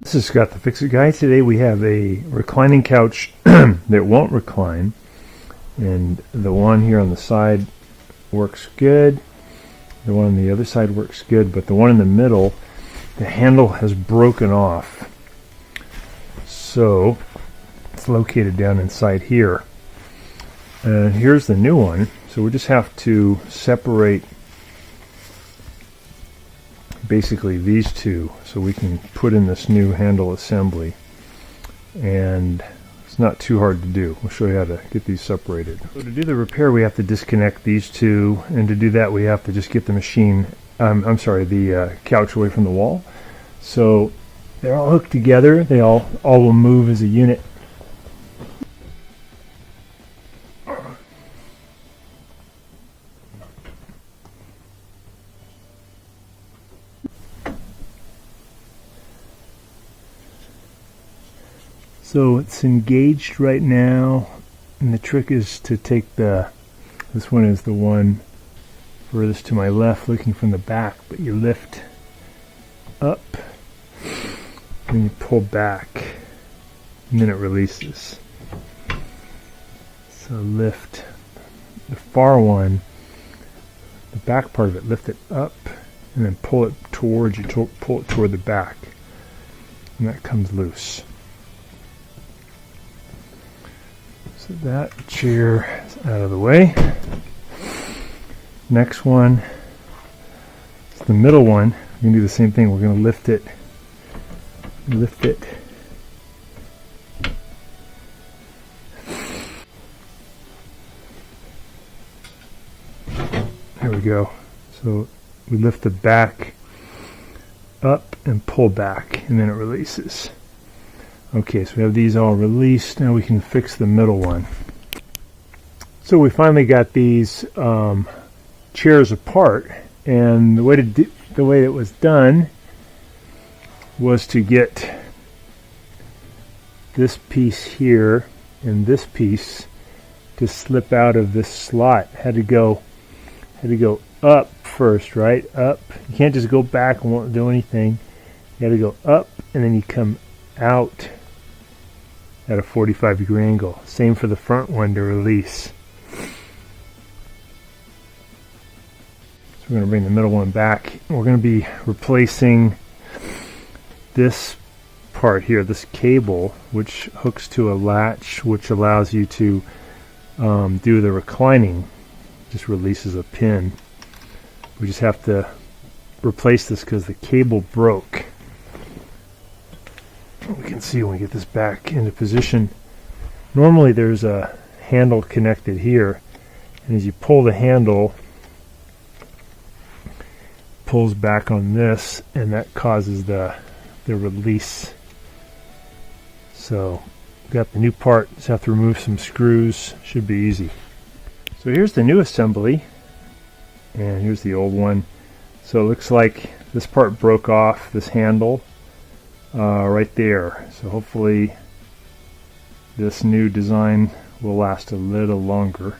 This is Scott the Fix-It Guy. Today we have a reclining couch that won't recline, and the one here on the side works good, the one on the other side works good, but the one in the middle, the handle has broken off. So it's located down inside here. And here's the new one. So we just have to separate basically these two so we can put in this new handle assembly, and it's not too hard to do. We'll show you how to get these separated. So to do the repair, we have to disconnect these two, and to do that we have to just get the machine the couch away from the wall. So they're all hooked together, they all will move as a unit. So it's engaged right now, and the trick is to take this one is the one furthest to my left, looking from the back, but you lift up and you pull back, and then it releases. So lift the far one, the back part of it, lift it up and then pull it towards you, pull it toward the back, and that comes loose. So that chair is out of the way. Next one is the middle one. We're going to do the same thing. We're going to lift it. There we go. So we lift the back up and pull back, and then it releases. Okay, so we have these all released. Now we can fix the middle one. So we finally got these chairs apart, and the way it was done was to get this piece here and this piece to slip out of this slot. Had to go up first, right? Up. You can't just go back and won't do anything. You got to go up, and then you come out at a 45-degree angle. Same for the front one to release. So we're going to bring the middle one back. We're going to be replacing this part here, this cable, which hooks to a latch, which allows you to do the reclining. Just releases a pin. We just have to replace this because the cable broke. We can see when we get this back into position. Normally there's a handle connected here, and as you pull the handle, pulls back on this, and that causes the release. So we've got the new part. Just have to remove some screws. Should be easy. So here's the new assembly, and here's the old one. So it looks like this part broke off, this handle right there. So hopefully this new design will last a little longer.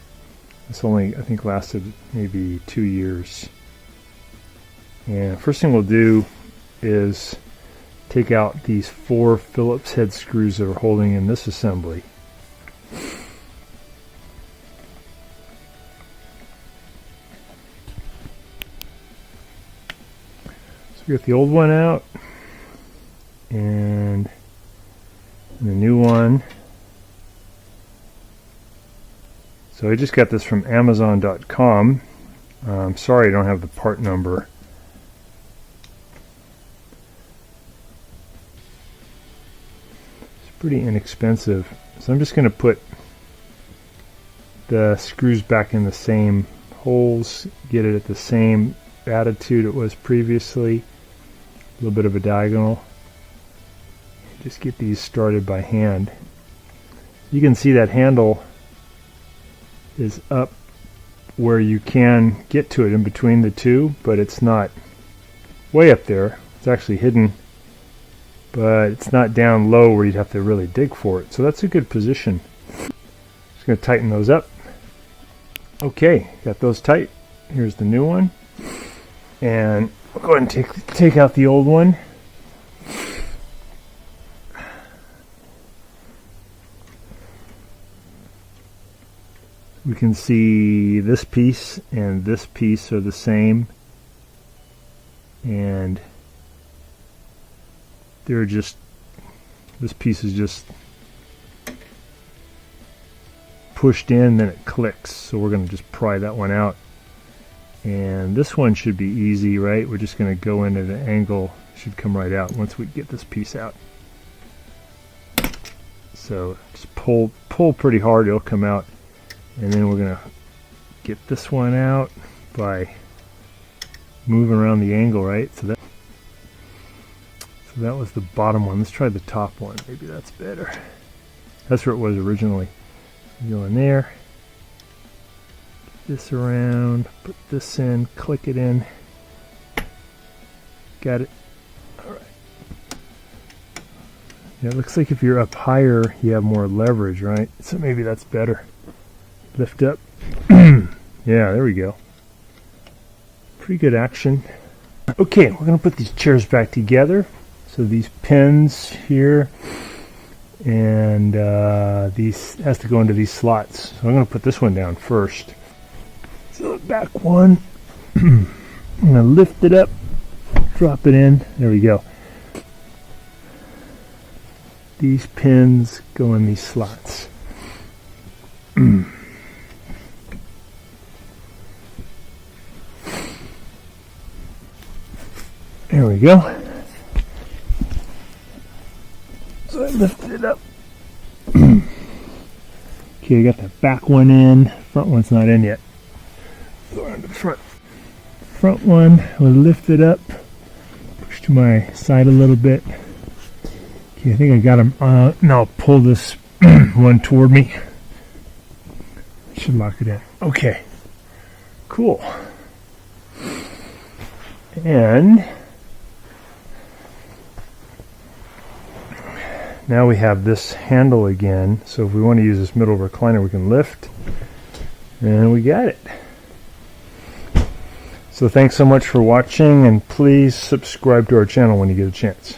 This only, I think, lasted maybe 2 years. And first thing we'll do is take out these 4 Phillips head screws that are holding in this assembly. So we got the old one out, and the new one. So I just got this from Amazon.com. I'm sorry I don't have the part number. It's pretty inexpensive. So I'm just going to put the screws back in the same holes, get it at the same attitude it was previously. A little bit of a diagonal. Just get these started by hand. You can see that handle is up where you can get to it in between the two, but it's not way up there. It's actually hidden, but it's not down low where you'd have to really dig for it. So that's a good position. Just going to tighten those up. Okay, got those tight. Here's the new one. And I'll go ahead and take out the old one. we can see this piece and this piece are the same, and they're just, this piece is just pushed in, then it clicks. So we're going to just pry that one out, and this one should be easy, right? We're just going to go in at an angle, should come right out once we get this piece out. So just pull pretty hard, it'll come out. And then we're going to get this one out by moving around the angle, right? So that was the bottom one. Let's try the top one. Maybe that's better. That's where it was originally. Go in there. Get this around. Put this in. Click it in. Got it. All right. Yeah, it looks like if you're up higher, you have more leverage, right? So maybe that's better. Lift up. Yeah, there we go. Pretty good action. Okay, we're going to put these chairs back together. So these pins here, and these has to go into these slots. So I'm going to put this one down first. So the back one, I'm going to lift it up, drop it in. There we go. These pins go in these slots. There we go. So I lifted it up. Okay, I got the back one in. Front one's not in yet. Go around to the front. Front one, I'll lift it up. Push to my side a little bit. Okay, I think I got them. Now I'll pull this one toward me. Should lock it in. Okay. Cool. And now we have this handle again, so if we want to use this middle recliner, we can lift, and we got it. So thanks so much for watching, and please subscribe to our channel when you get a chance.